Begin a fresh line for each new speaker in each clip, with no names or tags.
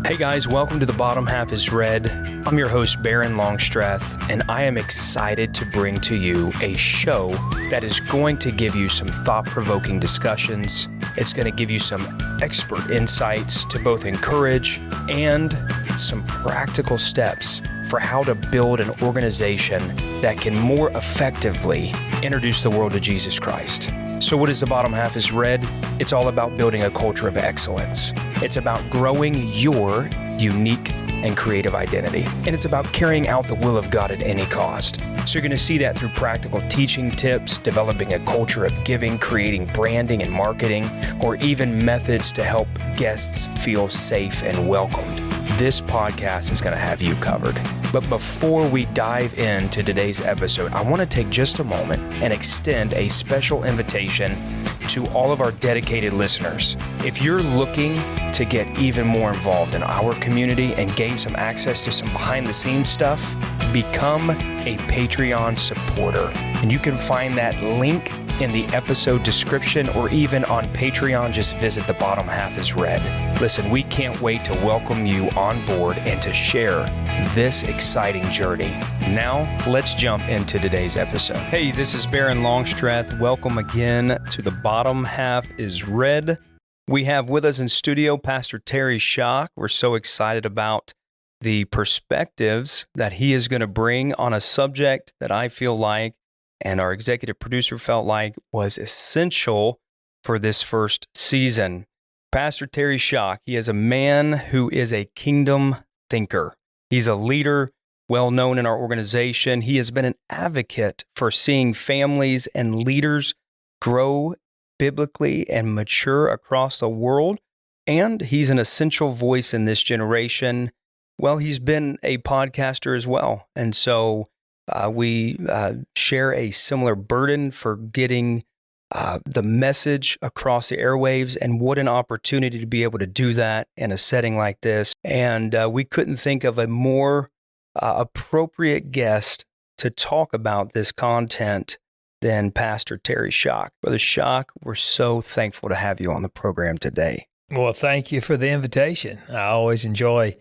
Hey guys, welcome to The Bottom Half is Red. I'm your host, Barron Longstreth, and I am excited to bring to you a show that is going to give you some thought-provoking discussions. It's going to give you some expert insights to both encourage and some practical steps for how to build an organization that can more effectively introduce the world to Jesus Christ. So what is The Bottom Half is Red? It's all about building a culture of excellence. It's about growing your unique and creative identity. And it's about carrying out the will of God at any cost. So you're going to see that through practical teaching tips, developing a culture of giving, creating branding and marketing, or even methods to help guests feel safe and welcomed. This podcast is going to have you covered. But before we dive into today's episode, I want to take just a moment and extend a special invitation to all of our dedicated listeners. If you're looking to get even more involved in our community and gain some access to some behind-the-scenes stuff, become a Patreon supporter. And you can find that link in the episode description or even on Patreon. Just visit The Bottom Half is Red. Listen, we can't wait to welcome you on board and to share this exciting journey. Now, let's jump into today's episode. Hey, this is Barron Longstreth. Welcome again to The Bottom Half is Red. We have with us in studio Pastor Terry Schock. We're so excited about the perspectives that he is going to bring on a subject that I feel like and our executive producer felt like was essential for this first season. Pastor Terry Schock, he is a man who is a kingdom thinker. He's a leader well known in our organization. He has been an advocate for seeing families and leaders grow biblically and mature across the world. And he's an essential voice in this generation. Well, he's been a podcaster as well. And so we share a similar burden for getting the message across the airwaves, and what an opportunity to be able to do that in a setting like this. And we couldn't think of a more appropriate guest to talk about this content than Pastor Terry Schock. Brother Schock, we're so thankful to have you on the program today.
Well, thank you for the invitation. I always enjoy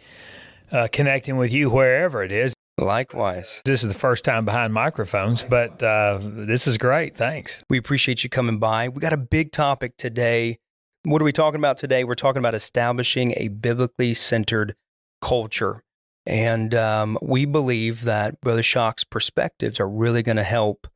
connecting with you wherever it is.
Likewise.
This is the first time behind microphones, but this is great. Thanks.
We appreciate you coming by. We got a big topic today. What are we talking about today? We're talking about establishing a biblically centered culture. And we believe that Brother Schock's perspectives are really going to help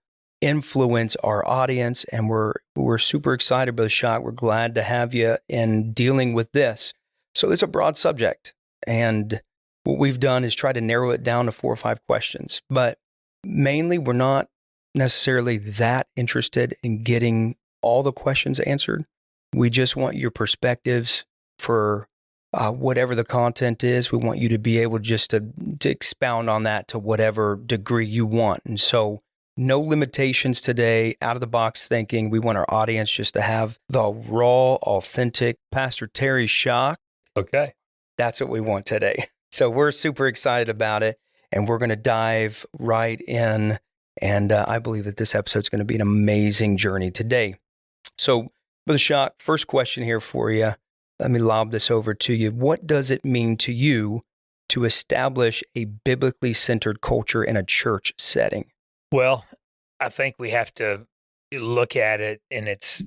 influence our audience. And we're super excited, Brother Schock. We're glad to have you in dealing with this. So it's a broad subject. And what we've done is try to narrow it down to 4 or 5 questions, but mainly we're not necessarily that interested in getting all the questions answered. We just want your perspectives for whatever the content is. We want you to be able just to expound on that to whatever degree you want. And so no limitations today, out of the box thinking. We want our audience just to have the raw, authentic Pastor Terry Schock.
Okay.
That's what we want today. So we're super excited about it, and we're going to dive right in, and I believe that this episode is going to be an amazing journey today. So, Brother Schock, first question here for you. Let me lob this over to you. What does it mean to you to establish a biblically centered culture in a church setting?
Well, I think we have to look at it, and it's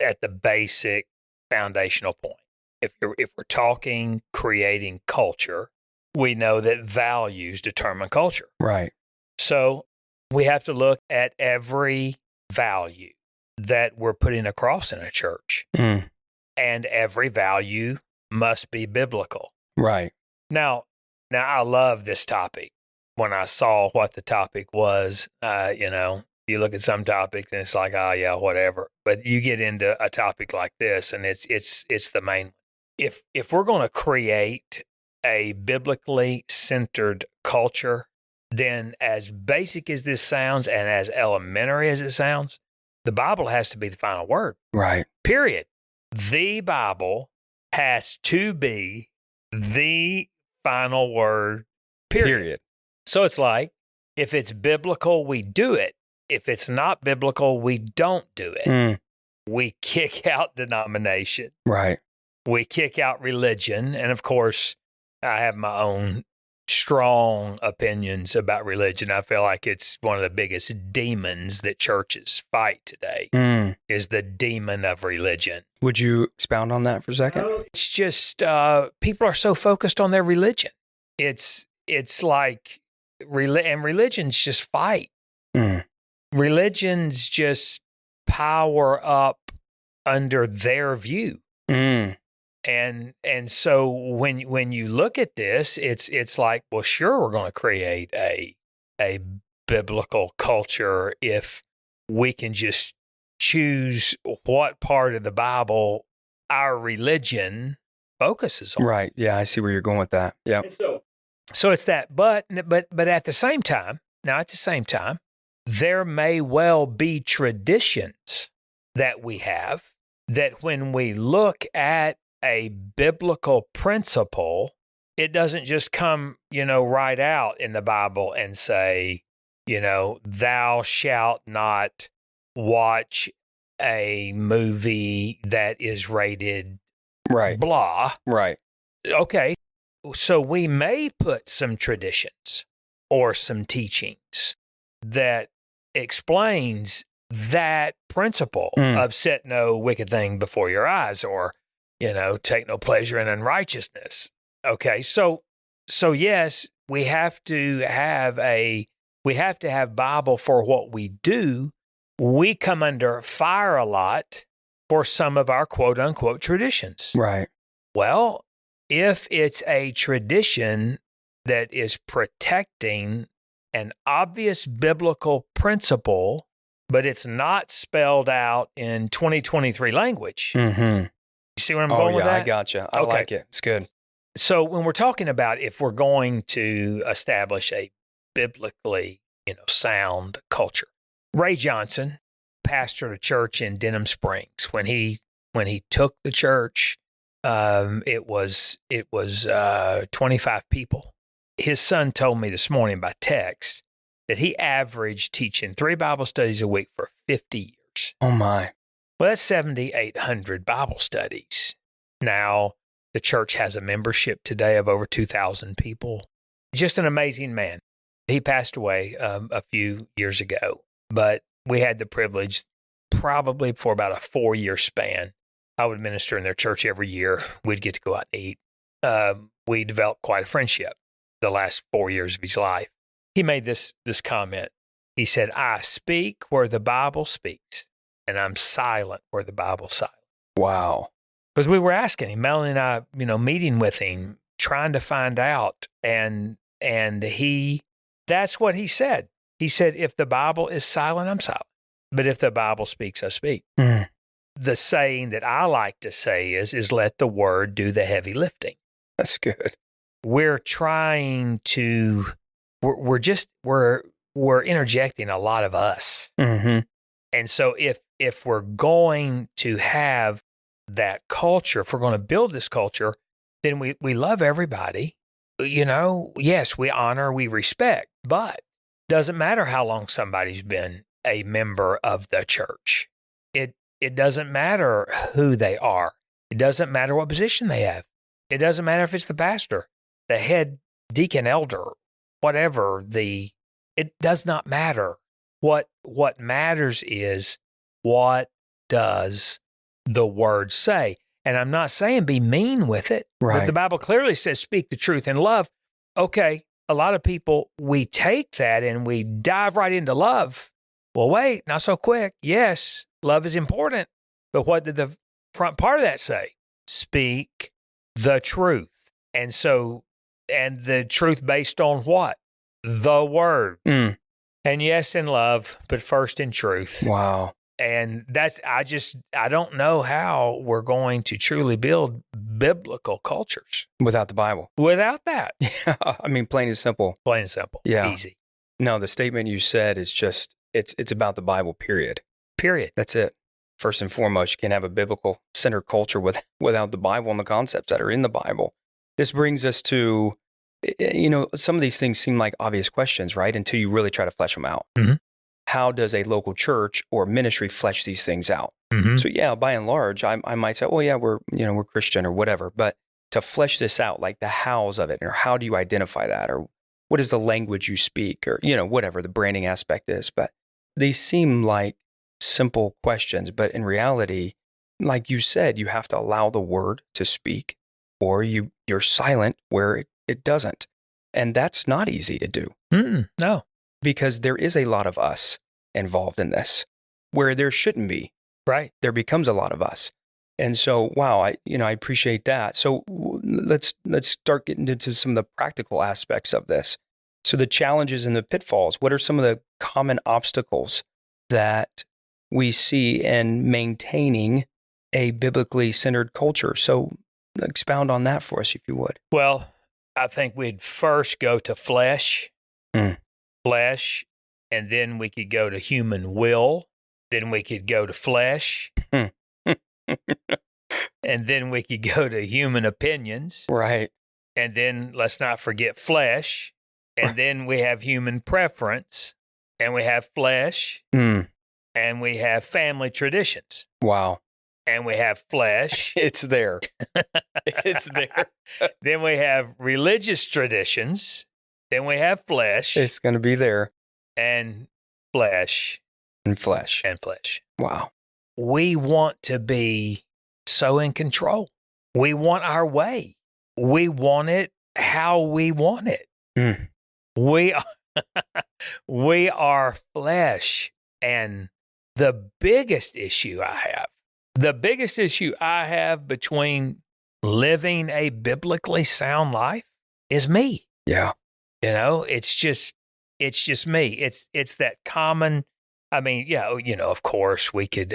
at the basic foundational point. If we're talking creating culture, we know that values determine culture.
Right.
So we have to look at every value that we're putting across in a church. And every value must be biblical.
Right.
Now I love this topic. When I saw what the topic was, you look at some topics and it's like, oh yeah, whatever. But you get into a topic like this, and it's the main one. If we're going to create a biblically centered culture, then as basic as this sounds and as elementary as it sounds, the Bible has to be the final word.
Right.
Period. The Bible has to be the final word. Period. So it's like, if it's biblical, we do it. If it's not biblical, we don't do it. We kick out denomination.
Right.
We kick out religion. And of course, I have my own strong opinions about religion. I feel like it's one of the biggest demons that churches fight today is the demon of religion.
Would you expound on that for a second?
It's just people are so focused on their religion. It's like and religions just fight. Religions just power up under their view. And so when you look at this, it's like, well, sure, we're going to create a biblical culture if we can just choose what part of the Bible our religion focuses on.
Right. Yeah, I see where you're going with that. Yeah.
So it's that, but at the same time, there may well be traditions that we have that when we look at a biblical principle, it doesn't just come, right out in the Bible and say, thou shalt not watch a movie that is rated blah.
Right.
Okay. So we may put some traditions or some teachings that explains that principle of set no wicked thing before your eyes, or take no pleasure in unrighteousness. Okay, so yes, we have to have Bible for what we do. We come under fire a lot for some of our quote unquote traditions.
Right.
Well, if it's a tradition that is protecting an obvious biblical principle, but it's not spelled out in 2023 language. You see where I'm going with that?
I gotcha. I like it. It's good.
So when we're talking about if we're going to establish a biblically, sound culture, Ray Johnson pastored a church in Denham Springs. When he took the church, it was 25 people. His son told me this morning by text that he averaged teaching 3 Bible studies a week for 50 years.
Oh my.
Well, that's 7,800 Bible studies. Now, the church has a membership today of over 2,000 people. Just an amazing man. He passed away a few years ago, but we had the privilege, probably for about a 4-year span, I would minister in their church every year. We'd get to go out and eat. We developed quite a friendship the last 4 years of his life. He made this comment. He said, I speak where the Bible speaks, and I'm silent where the Bible's silent.
Wow.
Because we were asking him, Melanie and I, meeting with him, trying to find out, and that's what he said. He said, if the Bible is silent, I'm silent. But if the Bible speaks, I speak. The saying that I like to say is let the word do the heavy lifting.
That's good.
We're trying to, we're interjecting a lot of us. And so if we're going to have that culture, if we're going to build this culture, then we love everybody. Yes, we honor, we respect, but doesn't matter how long somebody's been a member of the church. It doesn't matter who they are. It doesn't matter what position they have. It doesn't matter if it's the pastor, the head deacon, elder, whatever. It does not matter. What matters is, what does the word say? And I'm not saying be mean with it, but the Bible clearly says speak the truth in love. Okay, a lot of people, we take that and we dive right into love. Well, wait, not so quick. Yes, love is important, but what did the front part of that say? Speak the truth. And the truth based on what? The word. And yes, in love, but first in truth.
Wow.
And I don't know how we're going to truly build biblical cultures.
Without the Bible.
Without that.
Yeah. I mean, plain and simple.
Plain and simple.
Yeah.
Easy.
No, the statement you said is just, it's about the Bible, period.
Period.
That's it. First and foremost, you can't have a biblical centered culture without the Bible and the concepts that are in the Bible. This brings us to, some of these things seem like obvious questions, right? Until you really try to flesh them out. How does a local church or ministry flesh these things out? So yeah, by and large, I might say, oh yeah, we're Christian or whatever. But flesh this out, like the hows of it, or how do you identify that, or what is the language you speak, or, whatever the branding aspect is. But they seem like simple questions, but in reality, like you said, you have to allow the word to speak, or you're silent where it doesn't. And that's not easy to do.
No.
Because there is a lot of us involved in this, where there shouldn't be.
Right.
There becomes a lot of us. And so, wow, I appreciate that. So let's start getting into some of the practical aspects of this. So the challenges and the pitfalls, what are some of the common obstacles that we see in maintaining a biblically centered culture? So expound on that for us, if you would.
Well, I think we'd first go to flesh, flesh, and then we could go to human will. Then we could go to flesh. And then we could go to human opinions.
Right.
And then let's not forget flesh. And then we have human preference. And we have flesh. And we have family traditions.
Wow.
And we have flesh.
It's there. It's there.
Then we have religious traditions. Then we have flesh.
It's going to be there.
And flesh.
And flesh.
And flesh.
Wow.
We want to be so in control. We want our way. We want it how we want it. We are flesh. And the biggest issue I have between living a biblically sound life is me.
Yeah.
It's just me. It's that common. I mean, yeah, of course we could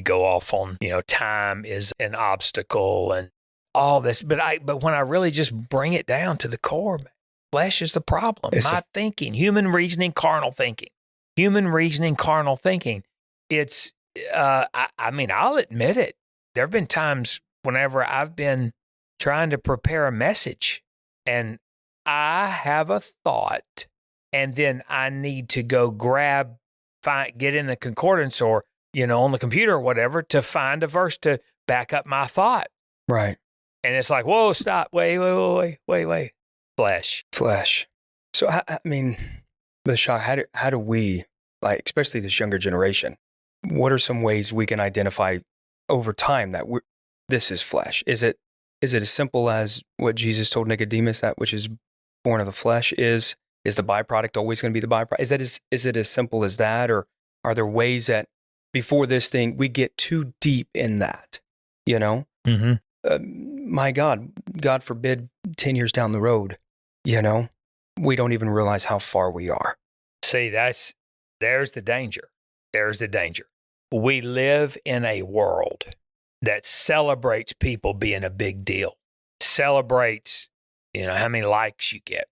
go off on, time is an obstacle and all this, but when I really just bring it down to the core, flesh is the problem. Thinking, human reasoning, carnal thinking. It's, I'll admit it. There have been times whenever I've been trying to prepare a message and I have a thought and then I need to go get in the concordance or, on the computer or whatever to find a verse to back up my thought.
Right.
And it's like, whoa, stop. Wait. Flesh.
So, Bashar, how do we, like, especially this younger generation, what are some ways we can identify over time that this is flesh? Is it as simple as what Jesus told Nicodemus, that which is born of the flesh is the byproduct always going to be the byproduct? Is it as simple as that? Or are there ways that before this thing, we get too deep in that, my God forbid 10 years down the road, we don't even realize how far we are.
See, there's the danger. We live in a world that celebrates people being a big deal, celebrates, how many likes you get,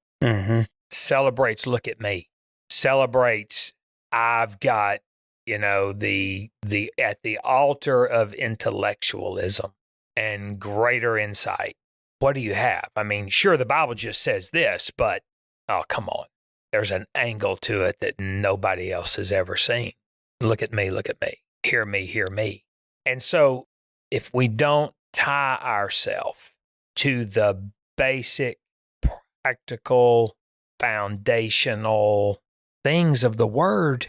celebrates, look at me, celebrates, I've got, the at the altar of intellectualism and greater insight. What do you have? I mean, sure, the Bible just says this, but, oh, come on. There's an angle to it that nobody else has ever seen. Look at me. Hear me. And so if we don't tie ourselves to the basic, practical, foundational things of the word,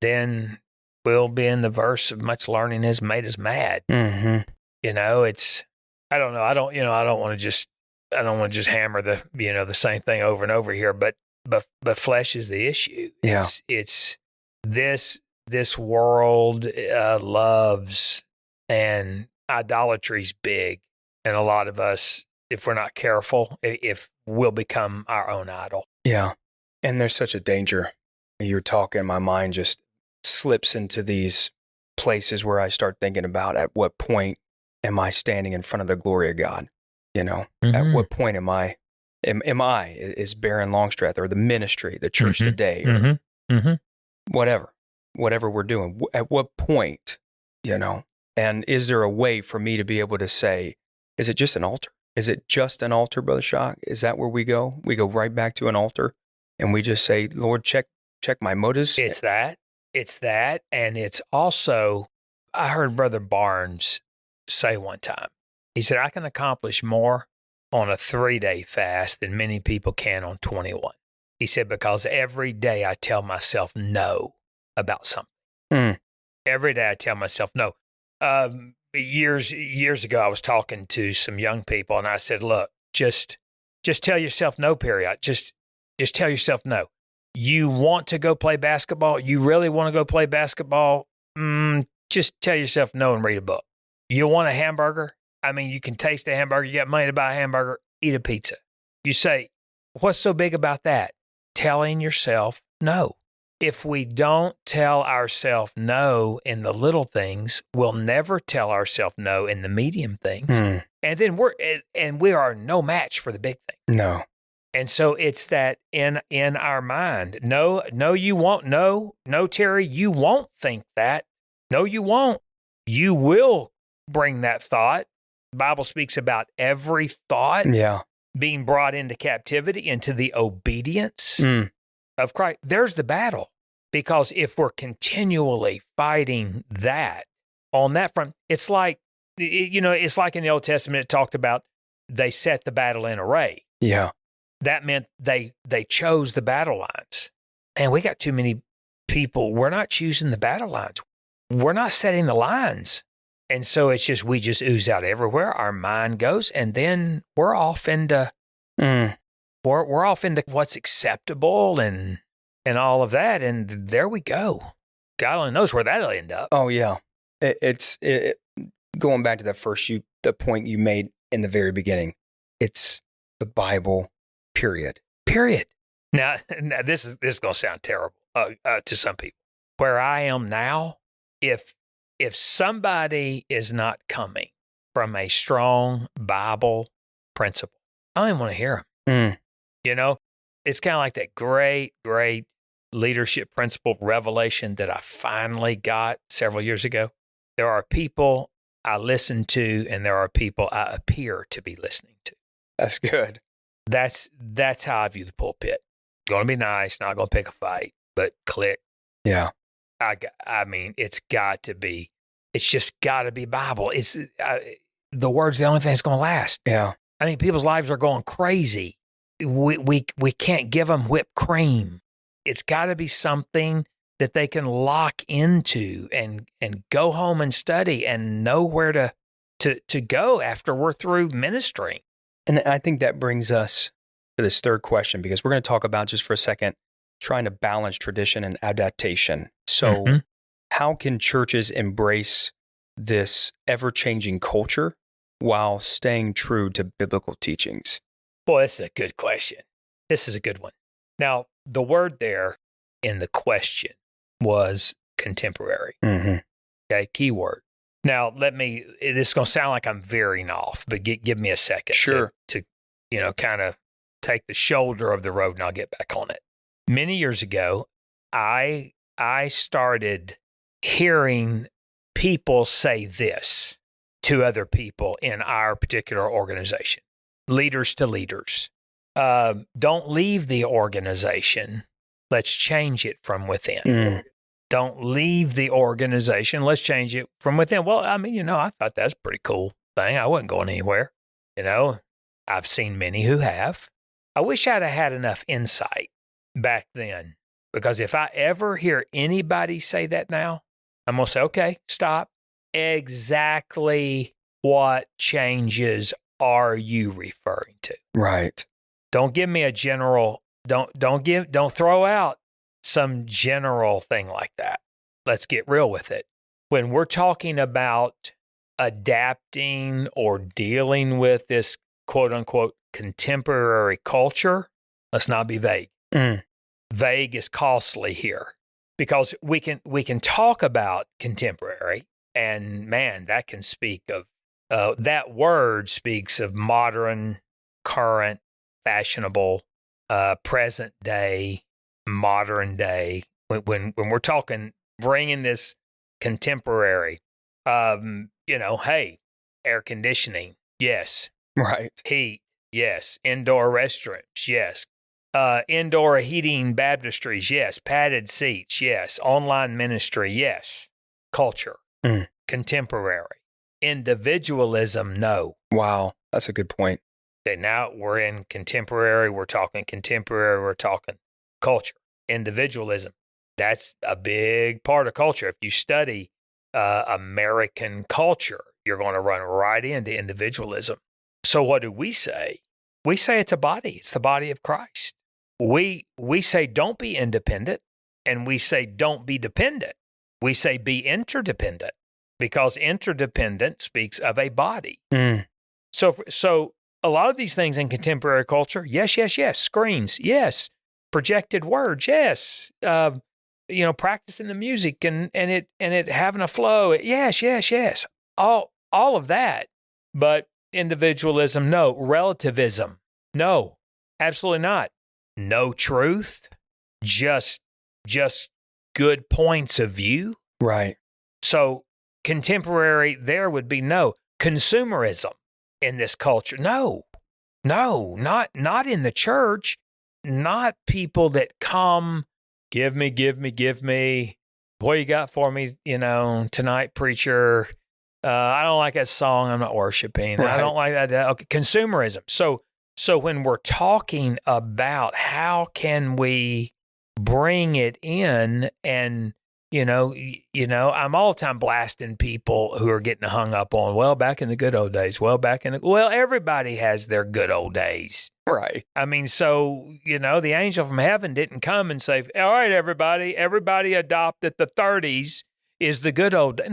then we'll be in the verse of much learning has made us mad. It's, I don't know. I don't want to just hammer the same thing over and over here, but flesh is the issue.
Yeah.
It's this world loves, and idolatry's big. And a lot of us, if we're not careful, if we'll become our own idol.
Yeah. And there's such a danger. You're talking, my mind just slips into these places where I start thinking about at what point am I standing in front of the glory of God? At what point am I, is Barron Longstreth or the ministry, the church today, or whatever we're doing? At what point, and is there a way for me to be able to say, is it just an altar? Is it just an altar, Brother Shock? Is that where we go? We go right back to an altar and we just say, Lord, check my motives.
It's that. And it's also, I heard Brother Barnes say one time, he said, I can accomplish more on a 3-day fast than many people can on 21. He said, because every day I tell myself no about something. Every day I tell myself no. Years ago, I was talking to some young people, and I said, look, just tell yourself no, period. Just tell yourself no. You want to go play basketball? You really want to go play basketball? Just tell yourself no and read a book. You want a hamburger? I mean, you can taste a hamburger. You got money to buy a hamburger, eat a pizza. You say, what's so big about that? Telling yourself no. If we don't tell ourselves no in the little things, we'll never tell ourselves no in the medium things. And then we are no match for the big thing.
No.
And so it's that in our mind. No, you won't. No, Terry, you won't think that. No, you won't. You will bring that thought. The Bible speaks about every thought being brought into captivity, into the obedience of Christ. There's the battle. Because if we're continually fighting that on that front, it's like in the Old Testament, it talked about they set the battle in array.
Yeah.
That meant they chose the battle lines. And we got too many people. We're not choosing the battle lines. We're not setting the lines. And so it's just, we just ooze out everywhere. Our mind goes, and then we're off into, we're off into what's acceptable and all of that. And there we go. God only knows where that'll end up.
Oh yeah. It's going back to the point you made in the very beginning. It's the Bible, period.
Now this is going to sound terrible to some people. Where I am now, if somebody is not coming from a strong Bible principle, I don't even want to hear them. It's kind of like that great leadership principle revelation that I finally got several years ago. There are people I listen to, and there are people I appear to be listening to.
That's good.
That's how I view the pulpit. Going to be nice, not going to pick a fight, but click.
Yeah.
I mean, it's just got to be Bible. The word's the only thing that's going to last.
Yeah.
I mean, people's lives are going crazy. We can't give them whipped cream. It's got to be something that they can lock into and go home and study and know where to go after we're through ministering.
And I think that brings us to this third question, because we're going to talk about, just for a second, trying to balance tradition and adaptation. So how can churches embrace this ever-changing culture while staying true to biblical teachings?
Boy, this is a good question. This is a good one. Now, the word there in the question was contemporary. Okay, key word. Now, this is going to sound like I'm veering off, but give me a second to kind of take the shoulder of the road, and I'll get back on it. Many years ago, I started hearing people say this to other people in our particular organization, leaders to leaders. Don't leave the organization. Let's change it from within. Don't leave the organization. Let's change it from within. Well, I mean, I thought that's a pretty cool thing. I wasn't going anywhere. I've seen many who have. I wish I'd have had enough insight back then, because if I ever hear anybody say that now, I'm going to say, okay, stop. Exactly what changes are you referring to?
Right.
Don't give me a general, don't throw out some general thing like that. Let's get real with it. When we're talking about adapting or dealing with this quote unquote contemporary culture, let's not be vague. Vague is costly here, because we can talk about contemporary, and man, that can speak of that word speaks of modern, current, fashionable, present day, modern day. When we're talking bringing this contemporary, hey, air conditioning, yes.
Right.
Heat, yes. Indoor restrooms, yes. Indoor heating baptistries, yes. Padded seats, yes. Online ministry, yes. Culture, contemporary. Individualism, no.
Wow, that's a good point.
that now we're in contemporary, we're talking culture, individualism. That's a big part of culture. If you study American culture, you're going to run right into individualism. So what do we say? We say it's a body. It's the body of Christ. We say don't be independent, and we say don't be dependent. We say be interdependent, because interdependent speaks of a body. So a lot of these things in contemporary culture, yes, screens, yes, projected words, yes, practicing the music and it having a flow, yes, all of that. But individualism, no. Relativism, no, absolutely not. No truth, just good points of view.
Right.
So contemporary, there would be no consumerism in this culture. No, not in the church, not people that come, give me. What you got for me, tonight, preacher? I don't like that song. I'm not worshiping. Right. I don't like that. Okay, consumerism. So when we're talking about how can we bring it in, and I'm all the time blasting people who are getting hung up on, well, back in the good old days. Well, everybody has their good old days.
Right.
I mean, so, the angel from heaven didn't come and say, all right, everybody adopt that the 30s is the good old days.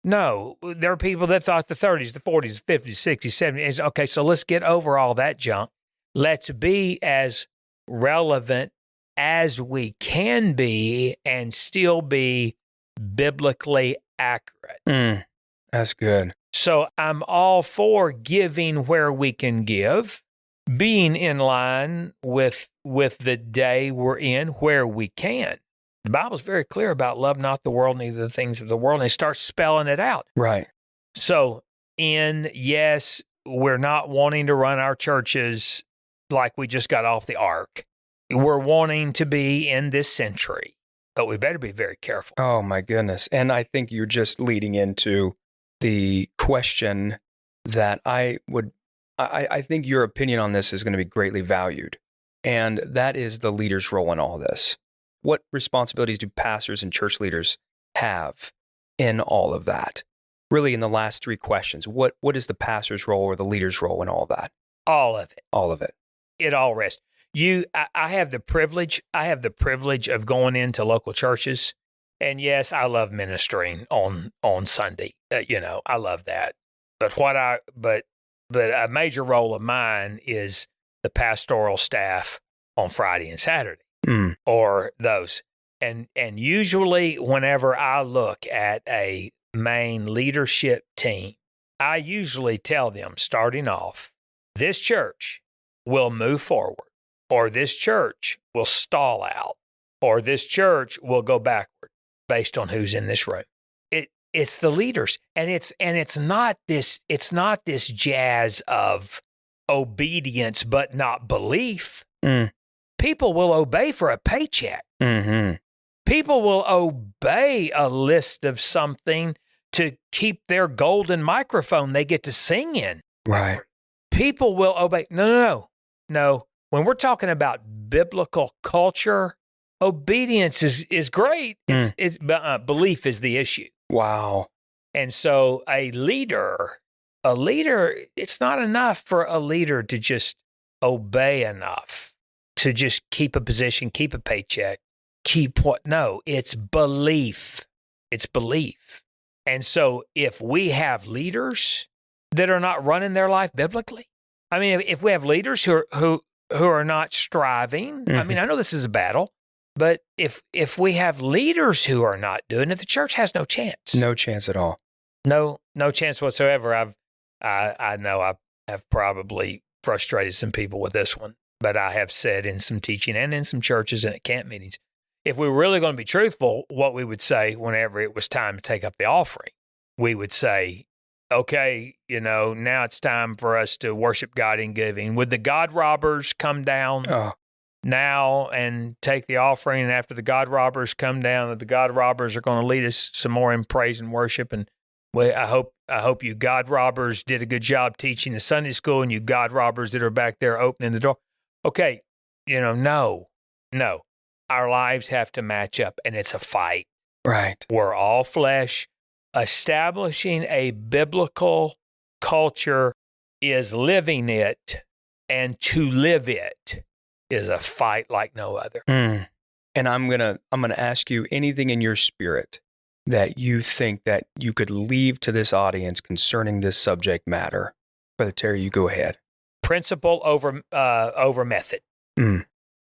No, there are people that thought the 30s, the 40s, the 50s, 60s, 70s. Okay, so let's get over all that junk. Let's be as relevant as we can be and still be biblically accurate.
That's good.
So I'm all for giving where we can give, being in line with the day we're in where we can. The Bible's very clear about love not the world, neither the things of the world, and it starts spelling it out.
Right.
So yes, we're not wanting to run our churches like we just got off the ark. We're wanting to be in this century, but we better be very careful.
Oh, my goodness. And I think you're just leading into the question that I think your opinion on this is going to be greatly valued. And that is the leader's role in all this. What responsibilities do pastors and church leaders have in all of that? Really, in the last three questions, what is the pastor's role or the leader's role in all of that?
All of it.
All of it.
It all rests. I have the privilege of going into local churches, and yes, I love ministering on Sunday. I love that. But a major role of mine is the pastoral staff on Friday and Saturday, or those. And usually, whenever I look at a main leadership team, I usually tell them, starting off, this church will move forward, or this church will stall out, or this church will go backward based on who's in this room. It's the leaders, and it's not this jazz of obedience but not belief. People will obey for a paycheck.
Mm-hmm.
People will obey a list of something to keep their golden microphone they get to sing in.
Right.
People will obey. No. When we're talking about biblical culture, obedience is great. Belief is the issue.
Wow.
And so a leader, it's not enough for a leader to just obey enough, to just keep a position, keep a paycheck, keep what? No, it's belief. It's belief. And so if we have leaders that are not running their life biblically, I mean, if we have leaders who are not striving, I mean, I know this is a battle, but if we have leaders who are not doing it, the church has no chance.
No chance at all.
No chance whatsoever. I know I have probably frustrated some people with this one, but I have said in some teaching and in some churches and at camp meetings, if we were really going to be truthful, what we would say whenever it was time to take up the offering, we would say, okay, now it's time for us to worship God in giving. Would the God robbers come down now and take the offering? And after the God robbers come down, the God robbers are going to lead us some more in praise and worship. And Well, I hope you God robbers did a good job teaching the Sunday school, and you God robbers that are back there opening the door. Okay, no. Our lives have to match up, and it's a fight.
Right.
We're all flesh. Establishing a biblical culture is living it, and to live it is a fight like no other.
And I'm gonna ask you anything in your spirit that you think that you could leave to this audience concerning this subject matter. Brother Terry, you go ahead.
Principle over method.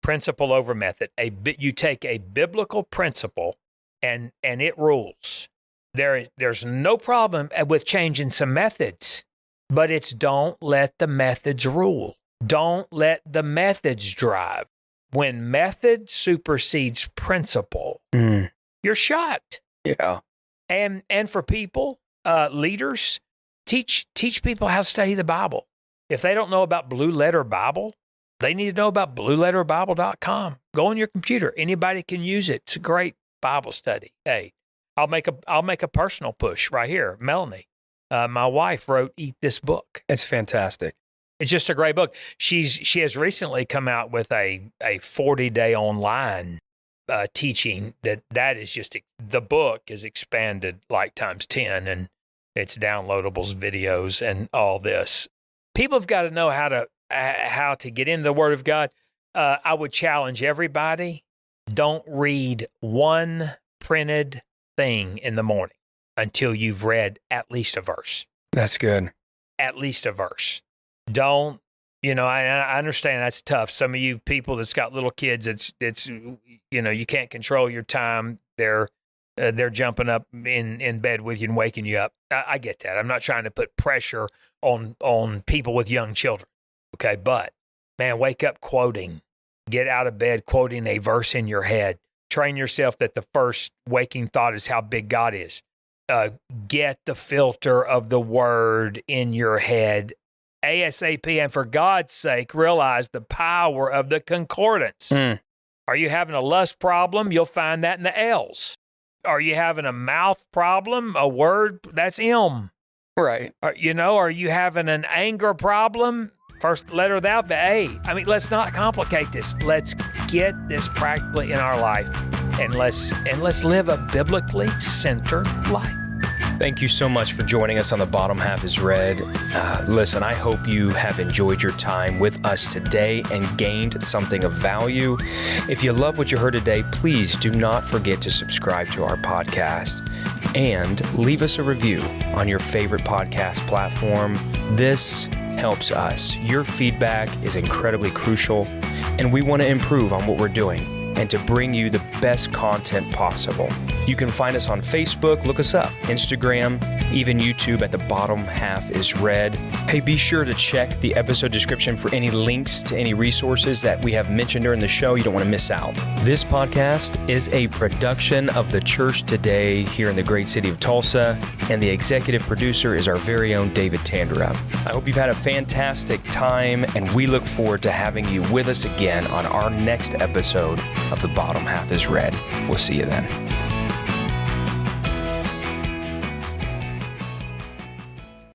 Principle over method. You take a biblical principle and it rules. There's no problem with changing some methods, but it's don't let the methods rule. Don't let the methods drive. When method supersedes principle, you're shot.
Yeah.
And for people, leaders, teach people how to study the Bible. If they don't know about Blue Letter Bible, they need to know about blueletterbible.com. Go on your computer. Anybody can use it. It's a great Bible study. Hey, I'll make a personal push right here. Melanie, my wife, wrote Eat This Book.
It's fantastic.
It's just a great book. She has recently come out with a 40-day online teaching that is just, the book is expanded like times 10, and it's downloadables, videos, and all this. People have got to know how to get into the Word of God. I would challenge everybody, don't read one printed thing in the morning until you've read at least a verse.
That's good.
At least a verse. Don't, I understand that's tough. Some of you people that's got little kids, it's you can't control your time. They're jumping up in bed with you and waking you up. I get that. I'm not trying to put pressure on people with young children. Okay, but man, wake up quoting. Get out of bed quoting a verse in your head. Train yourself that the first waking thought is how big God is. Get the filter of the Word in your head ASAP, and for God's sake, realize the power of the concordance. Are you having a lust problem? You'll find that in the L's. Are you having a mouth problem? A word, that's M.
Right.
Are you having an anger problem? First letter without the A. I mean, let's not complicate this. Let's get this practically in our life, and let's live a biblically centered life.
Thank you so much for joining us on The Bottom Half is Red. Listen, I hope you have enjoyed your time with us today and gained something of value. If you love what you heard today, please do not forget to subscribe to our podcast and leave us a review on your favorite podcast platform. This helps us. Your feedback is incredibly crucial, and we want to improve on what we're doing and to bring you the best content possible. You can find us on Facebook, look us up, Instagram, even YouTube at The Bottom Half is Red. Hey, be sure to check the episode description for any links to any resources that we have mentioned during the show. You don't want to miss out. This podcast is a production of The Church Today here in the great city of Tulsa, and the executive producer is our very own David Tandera. I hope you've had a fantastic time, and we look forward to having you with us again on our next episode of The Bottom Half is Red. We'll see you then.